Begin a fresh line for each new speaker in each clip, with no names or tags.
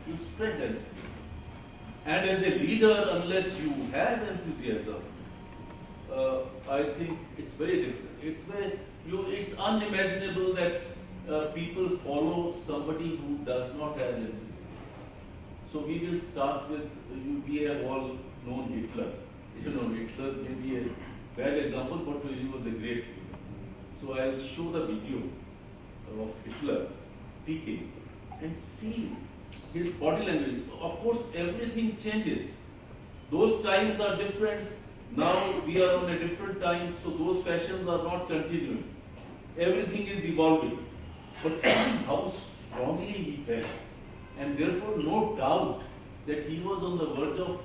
to spread enthusiasm. And as a leader, unless you have enthusiasm, I think it's very different. It's unimaginable that people follow somebody who does not have enthusiasm. So we will start with, we have all known Hitler. Hitler may be a bad example, but he was a great leader. So I'll show the video of Hitler speaking and see his body language. Of course, everything changes. Those times are different. Now we are on a different time, so those fashions are not continuing. Everything is evolving. But see how strongly he felt. And therefore, no doubt that he was on the verge of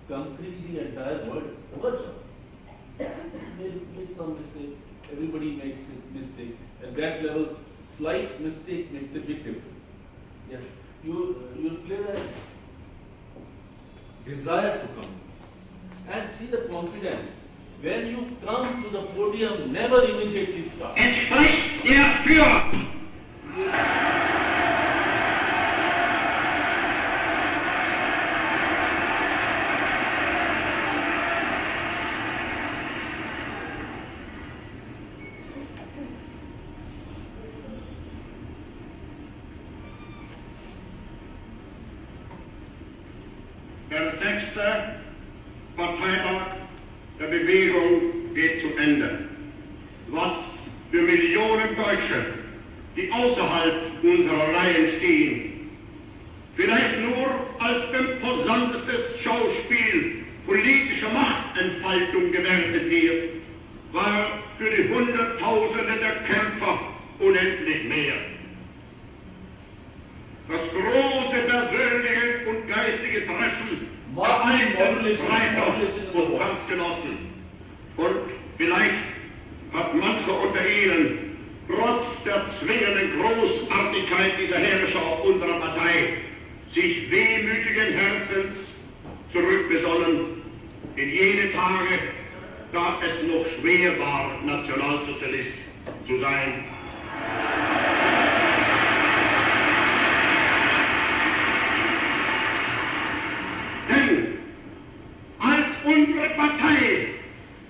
conquering the entire world. Verge of. He made some mistakes. Everybody makes a mistake. At that level, slight mistake makes a big difference. Yes, you play that desire to come. And see the confidence. When you come to the podium, never immediately start.
Es spricht der Führer. Der 6. Parteitag der Bewegung geht zu Ende. Was für Millionen Deutsche, die außerhalb unserer Reihen stehen, vielleicht nur als imposantestes Schauspiel politischer Machtentfaltung gewertet wird, war für die Hunderttausende der Kämpfer unendlich mehr. Das große persönliche und geistige Treffen der alten Freunde und Kampfgenossen. Und vielleicht hat mancher unter Ihnen trotz der zwingenden Großartigkeit dieser Herrscher unserer Partei sich wehmütigen Herzens zurückbesonnen in jene Tage, da es noch schwer war, Nationalsozialist zu sein. Denn als unsere Partei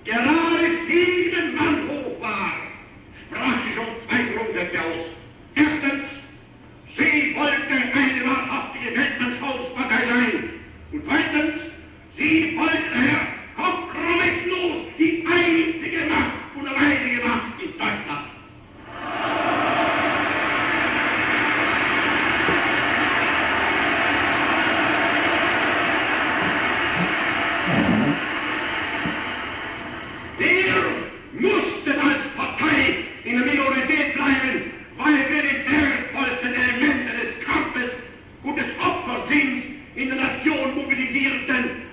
gerade 7 Mann hoch war, sprach sie schon 2 Grundsätze aus. Erstens, sie wollte eine wahrhaftige Weltanschauungspartei sein. Und zweitens, sie wollte daher kompromisslos die einzige Macht und alleinige Macht in Deutschland.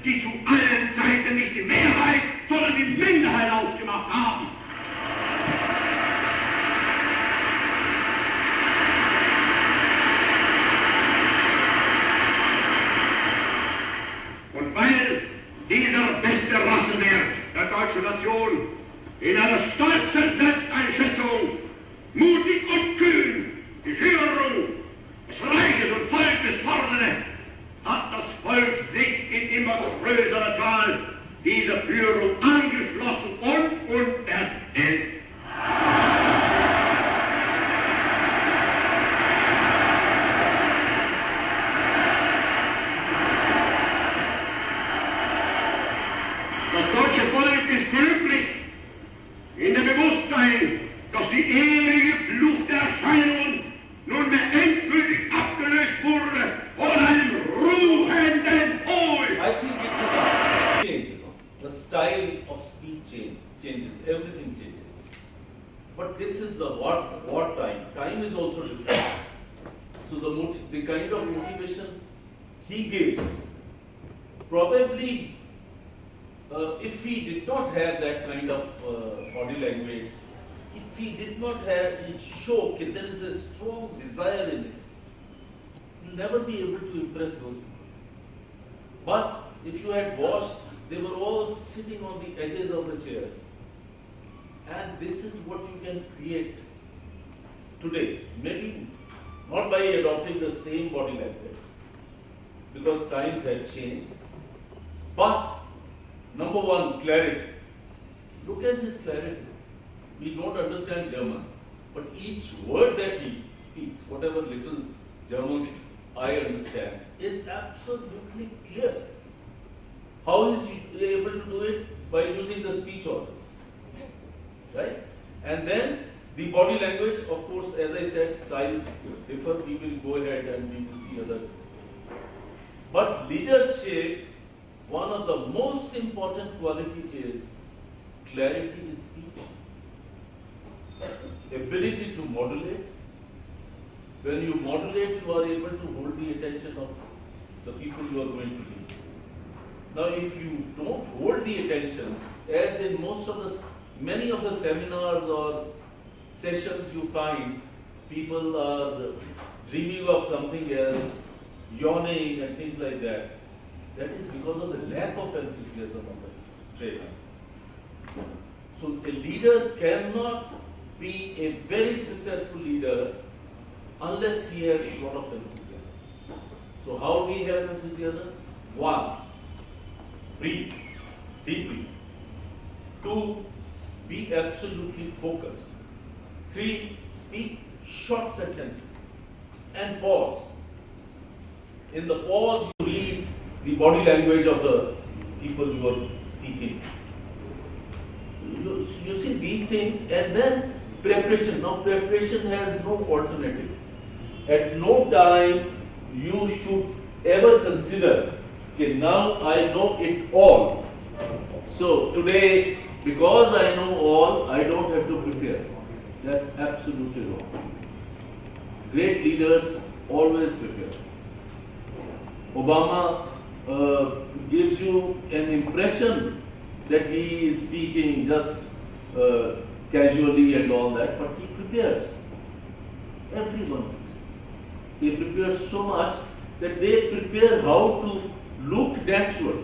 Die zu allen Zeiten nicht die Mehrheit, sondern die Minderheit ausgemacht haben. Und weil dieser beste Rassenwert der deutschen Nation in einer stolzen Selbsteinschätzung, mutig und kühn die Führung des Reiches und Volkes forderte, hat das Volk sich in immer größerer Zahl dieser Führung angeschlossen und unterstellt. Das deutsche Volk ist glücklich in dem Bewusstsein, dass die ewige Flucht der Erscheinungen nunmehr endgültig abgelöst wurde von einem ruhenden Pol.
I think it's a change, The style of speech changes, everything changes. But this is the war time. Time is also different. So the kind of motivation he gives, probably if he did not have that kind of body language, if he did not show that there is a strong desire in it, he'll never be able to impress those people. But if you had watched, they were all sitting on the edges of the chairs. And this is what you can create today. Maybe not by adopting the same body language, because times have changed. But number one, clarity. Look at his clarity. We don't understand German, but each word that he speaks, whatever little German I understand, is absolutely clear. How is he able to do it? By using the speech organs, right? And then the body language, of course, as I said, styles differ. We will go ahead and we will see others. But leadership, one of the most important qualities is clarity in speech, ability to modulate. When you modulate, you are able to hold the attention of the people you are going to lead. Now, if you don't hold the attention, as in many of the seminars or sessions you find, people are dreaming of something else, yawning and things like that. That is because of the lack of enthusiasm of the trainer. So a leader cannot be a very successful leader unless he has a lot of enthusiasm. So how we have enthusiasm? 1, breathe deeply. 2, be absolutely focused. 3, speak short sentences and pause. In the pause, you read the body language of the people you are speaking. You see these things, and then preparation. Now, preparation has no alternative. At no time you should ever consider, okay, now I know it all. So today, because I know all, I don't have to prepare. That's absolutely wrong. Great leaders always prepare. Obama gives you an impression that he is speaking just casually and all that, but he prepares. Everyone. He prepares so much that they prepare how to look natural,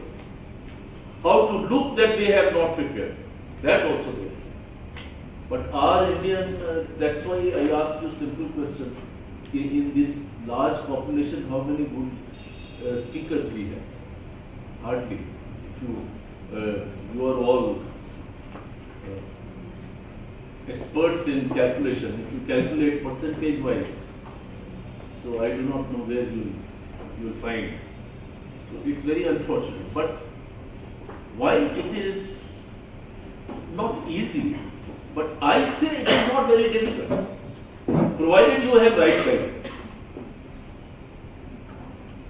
how to look that they have not prepared. That also they do. But our Indian, that's why I asked you a simple question. In this large population, how many good speakers we have? Hardly. If you are all experts in calculation. If you calculate percentage-wise, so I do not know where you will find. So it's very unfortunate. But why it is not easy, but I say it is not very difficult, provided you have right guidance.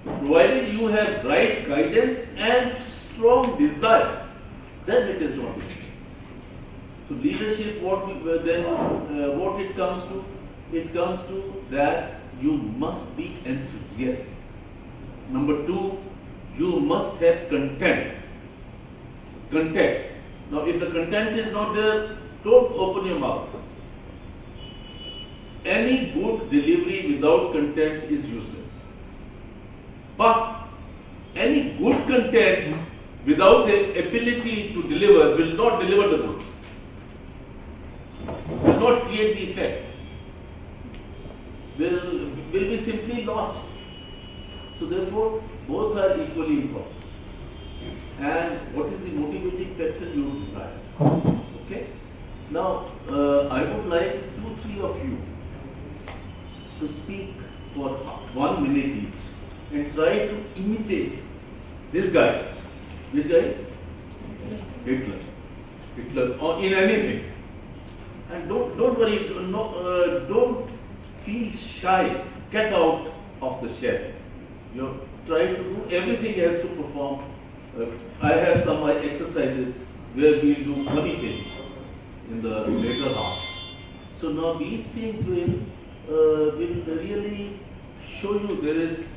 Provided you have right guidance and strong desire, then it is not difficult. So leadership, what it comes to? It comes to that you must be enthusiastic. Number 2, you must have content. Content. Now, if the content is not there, don't open your mouth. Any good delivery without content is useless. But any good content without the ability to deliver will not deliver the goods. Will not create the effect. Will be simply lost. So therefore, both are equally important. And what is the motivating factor you decide? Okay. Now, I would like 2-3 of you to speak for 1 minute each and try to imitate this guy. Which guy? Hitler. Hitler, or in anything. And don't worry. Don't feel shy. Get out of the shell. You try to do everything else to perform. I have some exercises where we will do funny things in the later half. So now these things will really show you there is,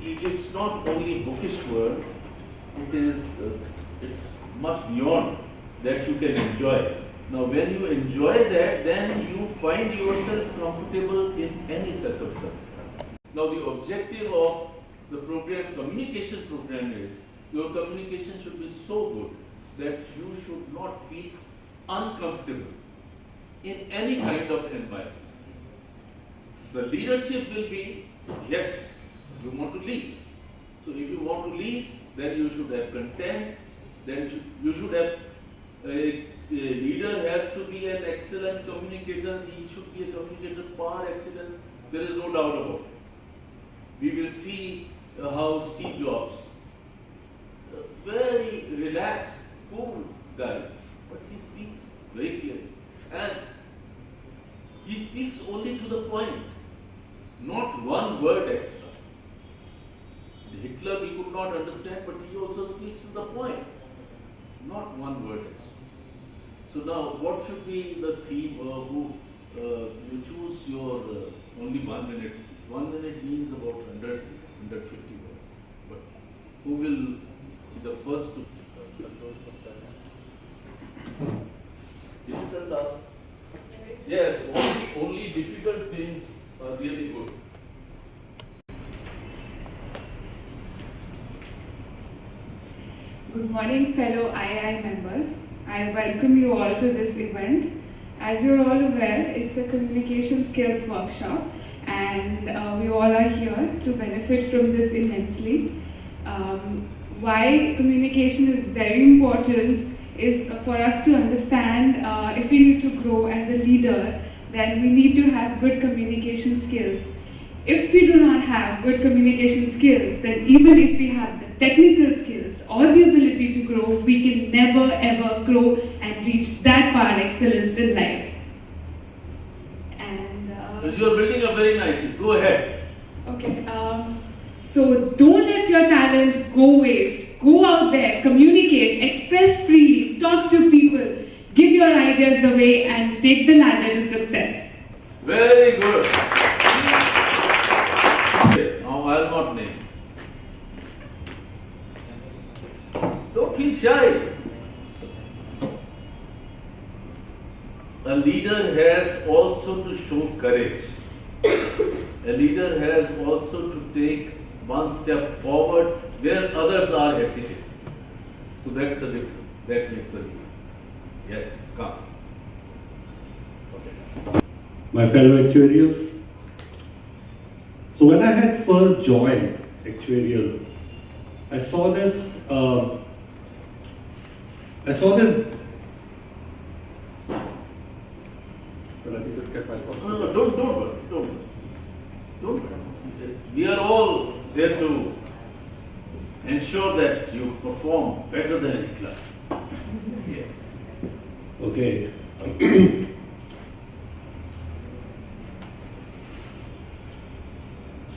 it's not only bookish word, it's much beyond that you can enjoy. Now when you enjoy that, then you find yourself comfortable in any circumstances. Now the objective of the program, communication program, is your communication should be so good that you should not feel uncomfortable in any kind of environment. The leadership will be, yes, you want to lead. So if you want to lead, then you should have content, then you should have, a leader has to be an excellent communicator, he should be a communicator par excellence, there is no doubt about it. We will see how Steve Jobs, a very relaxed, cool guy, but he speaks very clearly. And he speaks only to the point, not one word extra. Hitler we could not understand, but he also speaks to the point, not one word extra. So now, what should be the theme? You choose your only 1 minute. 1 minute means about 100, 150 words. But who will be the first to difficult task? Yes, only difficult things are really good.
Good morning, fellow II members. I welcome you all to this event. As you're all aware, it's a communication skills workshop, and we all are here to benefit from this immensely. Why communication is very important is for us to understand if we need to grow as a leader, then we need to have good communication skills. If we do not have good communication skills, then even if we have the technical skills or the ability to grow, we can never ever grow and reach that par excellence in life. And
you are building up very nicely. Go ahead.
Okay. So don't let your talent go waste. Go out there, communicate, express freely, talk to people, give your ideas away, and take the ladder to success.
Very good. Now I'll not name. Don't feel shy. A leader has also to show courage. A leader has also to take one step forward where others are hesitant. So that's the difference. That makes a difference. Yes, come. Okay.
My fellow actuarials. So when I had first joined actuarial, I saw this. Well, let me just get my thoughts.
No, don't worry. We are all there to ensure that you perform better than Hitler. Yes.
Okay.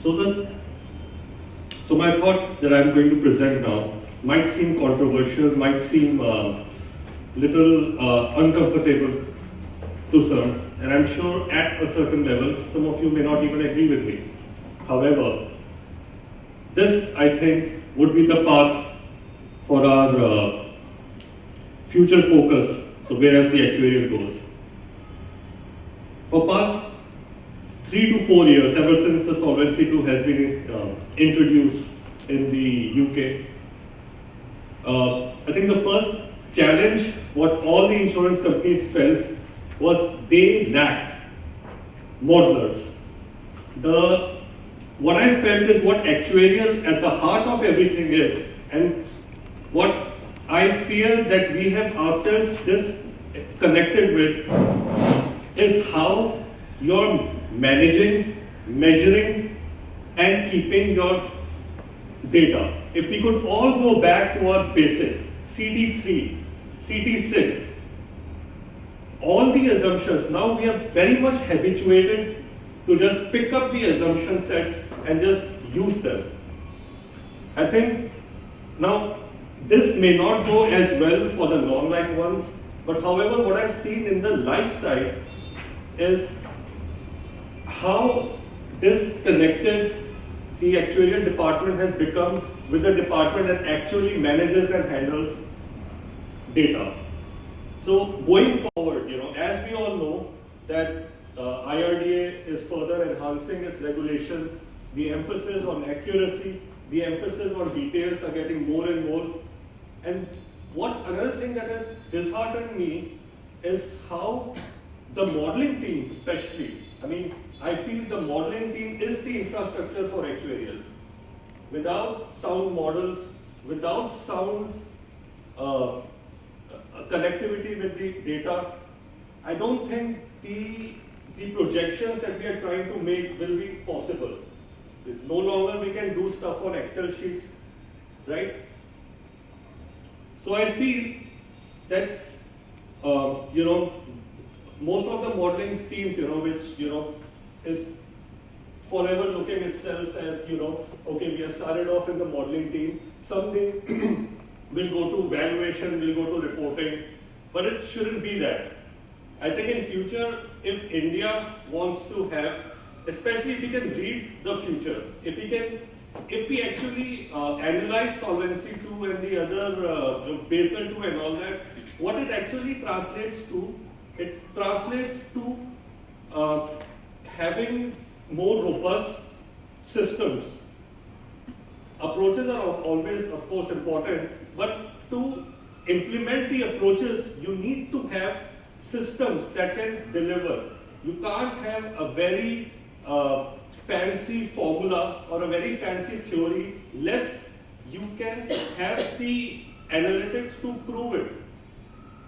So my thought that I'm going to present now might seem controversial, might seem little uncomfortable to some, and I'm sure at a certain level, some of you may not even agree with me. However, this, I think, would be the path for our future focus, so whereas the actuarial goes. For past 3 to 4 years, ever since the Solvency II has been introduced in the UK, I think the first challenge what all the insurance companies felt was they lacked modelers. What I felt is what actuarial at the heart of everything is, and what I fear that we have ourselves disconnected with is how you're managing, measuring, and keeping your data. If we could all go back to our basics, CD3, CD6, all the assumptions, now we are very much habituated to just pick up the assumption sets and just use them. I think now this may not go as well for the non-life ones, but however what I've seen in the life side is how disconnected the actuarial department has become with the department that actually manages and handles data. So going forward, as we all know that IRDA is further enhancing its regulation, the emphasis on accuracy, the emphasis on details are getting more and more. And another thing that has disheartened me is how the modeling team especially, I feel the modeling team is the infrastructure for actuarial. Without sound models, without sound connectivity with the data, I don't think the projections that we are trying to make will be possible. No longer we can do stuff on Excel sheets, right? So I feel that, most of the modeling teams, which, is forever looking itself as, okay, we have started off in the modeling team, someday we'll go to valuation, we'll go to reporting, but it shouldn't be that. I think in future, if India wants to have, especially if we can read the future, if we actually analyze Solvency II and the other Basel II and all that, what it actually translates to, it translates to having more robust systems. Approaches are always, of course, important, but to implement the approaches, you need to have systems that can deliver. You can't have a very fancy formula or a very fancy theory less you can have the analytics to prove it.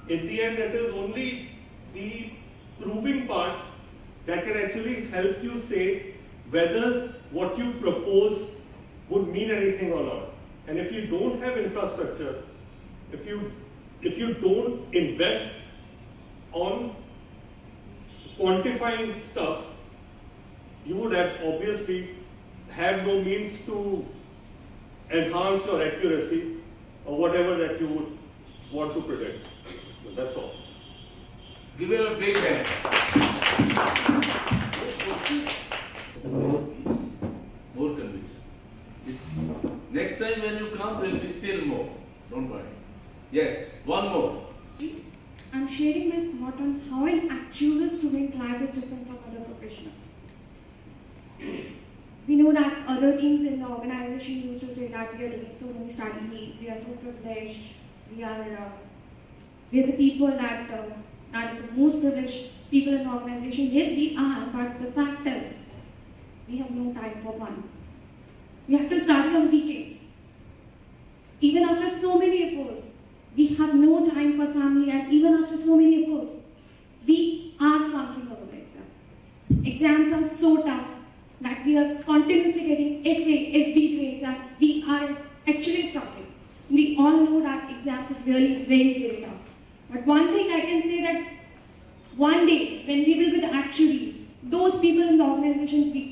In the end, it is only the proving part that can actually help you say whether what you propose would mean anything or not. And if you don't have infrastructure, if you don't invest on quantifying stuff, you would have obviously have no means to enhance your accuracy or whatever that you would want to predict. So that's all.
Give it a big hand. More conviction. Next time when you come, there will be still more. Don't worry. Yes, one more.
I'm sharing my thought on how an actual student life is different from other professionals. We know that other teams in the organization used to say that we are taking so many study leaves, we are so privileged, we are the people that are the most privileged people in the organization. Yes, we are, but the fact is, we have no time for fun. We have to start on weekends. Even after so many efforts, we have no time for family, and even after so many efforts, we are flunking our exam. Exams are so tough that we are continuously getting FA, FB grades, and we are actually struggling. We all know that exams are really very, very tough. But one thing I can say that one day, when we will be the actuaries, those people in the organization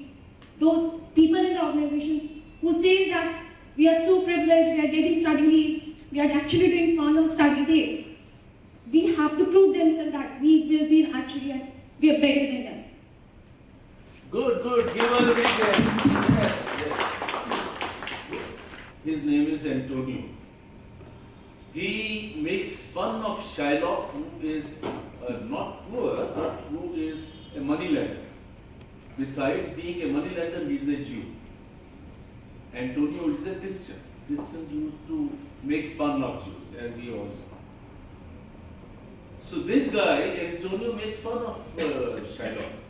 who says that we are so privileged, we are getting study leaves, we are actually doing fun on study days, we have to prove themselves that we will be an actuary and we are better than them.
Good, good. Give us a big hand. Yes. His name is Antonio. He makes fun of Shylock, who is not poor, who is a moneylender. Besides being a moneylender, he is a Jew. Antonio is a Christian. Christians used to make fun of Jews, as we all know. So this guy, Antonio, makes fun of Shylock.